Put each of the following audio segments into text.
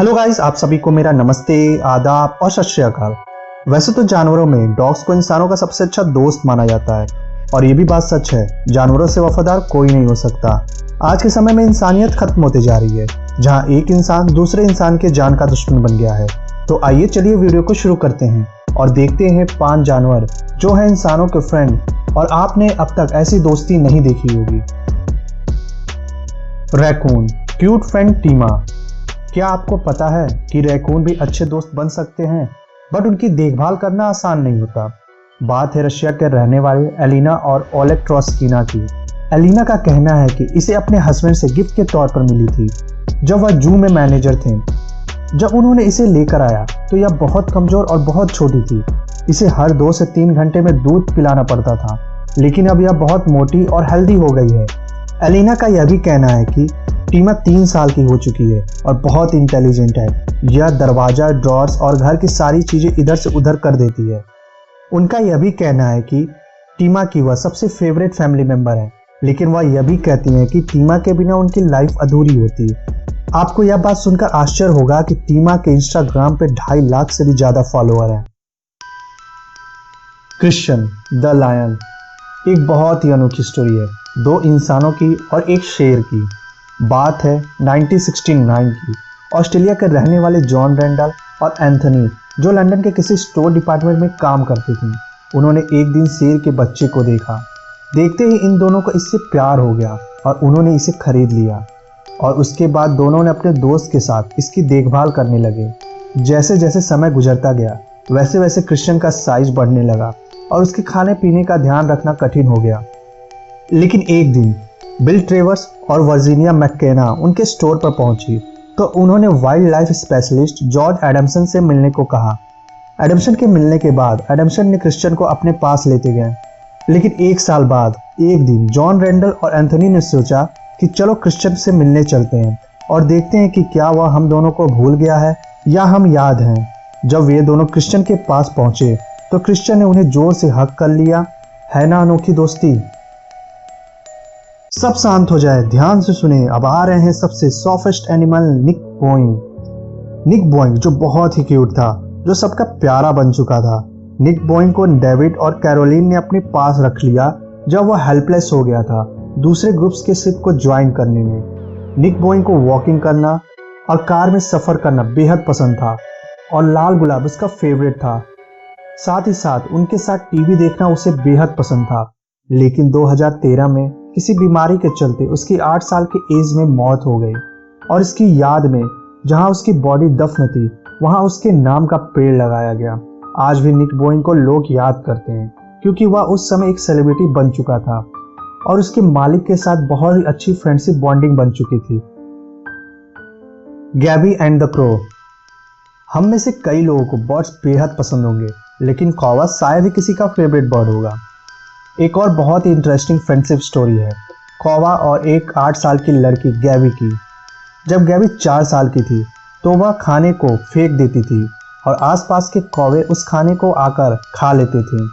Hello guys, आप सभी को मेरा नमस्ते, आदाब और सत श्री अकाल। वैसे तो जानवरों में डॉग्स को इंसानों का सबसे अच्छा दोस्त माना जाता है और ये भी बात सच है, जानवरों से वफादार कोई नहीं हो सकता। आज के समय में इंसानियत खत्म होते जा रही है, जहाँ एक इंसान दूसरे इंसान के जान का दुश्मन बन गया है। तो आइए चलिए वीडियो को शुरू करते हैं और देखते हैं 5 जानवर जो है इंसानों के फ्रेंड और आपने अब तक ऐसी दोस्ती नहीं देखी होगी। रैकून, क्यूट फ्रेंड टीमा। क्या आपको पता है कि रैकून भी अच्छे दोस्त बन सकते हैं, बट उनकी देखभाल करना आसान नहीं होता। बात है रशिया के रहने वाले एलिना और ओलेग ट्रोस्किना की। एलिना का कहना है कि इसे अपने हस्बैंड से गिफ्ट के तौर पर मिली थी जब वह जू में मैनेजर थे। जब उन्होंने इसे लेकर आया तो यह बहुत कमजोर और बहुत छोटी थी। इसे हर 2 से 3 घंटे में दूध पिलाना पड़ता था, लेकिन अब यह बहुत मोटी और हेल्दी हो गई है। एलिना का यह भी कहना है कि टीमा 3 साल की हो चुकी है और बहुत इंटेलिजेंट है। यह दरवाजा, ड्रॉर्स और घर की सारी चीजें इधर से उधर कर देती है। उनका यह भी कहना है कि टीमा की वह सबसे फेवरेट फैमिली मेंबर है, लेकिन वह यह भी कहती हैं कि टीमा के बिना उनकी लाइफ अधूरी होती है। आपको यह बात सुनकर आश्चर्य होगा कि टीमा के इंस्टाग्राम पे 2.5 लाख से भी ज्यादा फॉलोअर हैं। क्रिश्चियन द लायन, एक बहुत ही अनोखी स्टोरी है, 2 इंसानों की और एक शेर की। बात है 1969 की। ऑस्ट्रेलिया के रहने वाले जॉन रेंडल और एंथनी, जो लंदन के किसी स्टोर डिपार्टमेंट में काम करते थे, उन्होंने एक दिन शेर के बच्चे को देखा। देखते ही इन दोनों को इससे प्यार हो गया और उन्होंने इसे खरीद लिया और उसके बाद दोनों ने अपने दोस्त के साथ इसकी देखभाल करने लगे। जैसे जैसे समय गुजरता गया वैसे वैसे क्रिश्चियन का साइज बढ़ने लगा और उसके खाने पीने का ध्यान रखना कठिन हो गया। लेकिन एक दिन बिल ट्रेवर्स और वर्जीनिया मैककेना उनके स्टोर पर पहुंची तो उन्होंने वाइल्ड लाइफ स्पेशलिस्ट जॉर्ज एडम्सन से मिलने को कहा। एडम्सन के मिलने के बाद एडम्सन ने क्रिश्चियन को अपने पास लेते गए। लेकिन 1 साल बाद एक दिन जॉन रेंडल और एंथनी ने सोचा कि चलो क्रिश्चियन से मिलने चलते हैं और देखते हैं कि क्या वह हम दोनों को भूल गया है या हम याद हैं। जब वे दोनों क्रिश्चियन के पास पहुंचे तो क्रिश्चियन ने उन्हें जोर से हग कर लिया। है ना अनोखी दोस्ती। सब शांत हो जाए, ध्यान से सुने। अब आ रहे हैं सबसे सॉफ्टेस्ट एनिमल, निक बोइंग। निक बोइंग जो बहुत ही क्यूट था, जो सबका प्यारा बन चुका था। निक बोइंग को डेविड और कैरोलिन ने अपने पास रख लिया जब वह हेल्पलेस हो गया था दूसरे ग्रुप्स के शिप को ज्वाइन करने में। निक बोइंग को वॉकिंग करना और कार में सफर करना बेहद पसंद था और लाल गुलाब उसका फेवरेट था। साथ ही साथ उनके साथ टीवी देखना उसे बेहद पसंद था। लेकिन 2013 में किसी बीमारी के चलते उसकी 8 साल की एज में मौत हो गई और इसकी याद में जहां उसकी बॉडी दफन थी वहां उसके नाम का पेड़ लगाया गया। आज भी निक बोइंग को लोग याद करते हैं क्योंकि वह उस समय एक सेलिब्रिटी बन चुका था और उसके मालिक के साथ बहुत ही अच्छी फ्रेंडशिप बॉन्डिंग बन चुकी थी। गैबी एंड द क्रो। हम में से कई लोगों को बर्ड्स बेहद पसंद होंगे, लेकिन कौवा शायद ही किसी का फेवरेट बर्ड होगा। एक और बहुत ही इंटरेस्टिंग फ्रेंडशिप स्टोरी है कौवा और एक 8 साल की लड़की गैबी की। जब गैबी 4 साल की थी तो वह खाने को फेंक देती थी और आसपास के कौवे उस खाने को आकर खा लेते थे।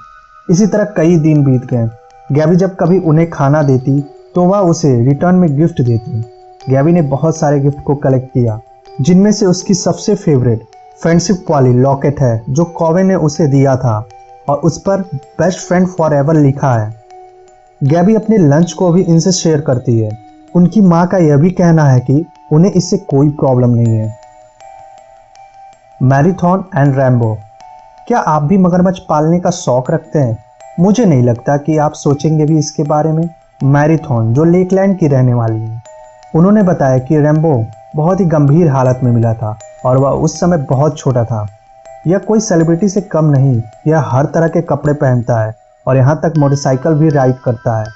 इसी तरह कई दिन बीत गए। गैबी जब कभी उन्हें खाना देती तो वह उसे रिटर्न में गिफ्ट देती। गैबी ने बहुत सारे गिफ्ट को कलेक्ट किया, जिनमें से उसकी सबसे फेवरेट फ्रेंडशिप वाली लॉकेट है जो कौवे ने उसे दिया था और उस पर बेस्ट फ्रेंड फॉर एवर लिखा है। गैबी अपने लंच को भी इनसे शेयर करती है। उनकी माँ का यह भी कहना है कि उन्हें इससे कोई प्रॉब्लम नहीं है। Marathon and Rambo. क्या आप भी मगरमच्छ पालने का शौक रखते हैं? मुझे नहीं लगता कि आप सोचेंगे भी इसके बारे में। मैराथन जो लेकलैंड की रहने वाली है, उन्होंने बताया कि रैम्बो बहुत ही गंभीर हालत में मिला था और वह उस समय बहुत छोटा था। यह कोई सेलिब्रिटी से कम नहीं, यह हर तरह के कपड़े पहनता है और यहाँ तक मोटरसाइकिल भी राइड करता है।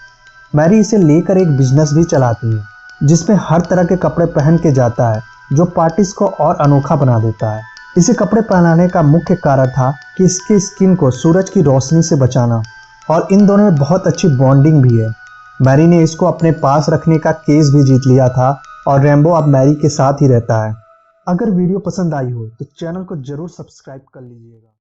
मैरी इसे लेकर एक बिजनेस भी चलाती है जिसमें हर तरह के कपड़े पहन के जाता है, जो पार्टीज को और अनोखा बना देता है। इसे कपड़े पहनाने का मुख्य कारण था कि इसकी स्किन को सूरज की रोशनी से बचाना और इन दोनों में बहुत अच्छी बॉन्डिंग भी है। मैरी ने इसको अपने पास रखने का केस भी जीत लिया था और रैम्बो अब मैरी के साथ ही रहता है। अगर वीडियो पसंद आई हो तो चैनल को जरूर सब्सक्राइब कर लीजिएगा।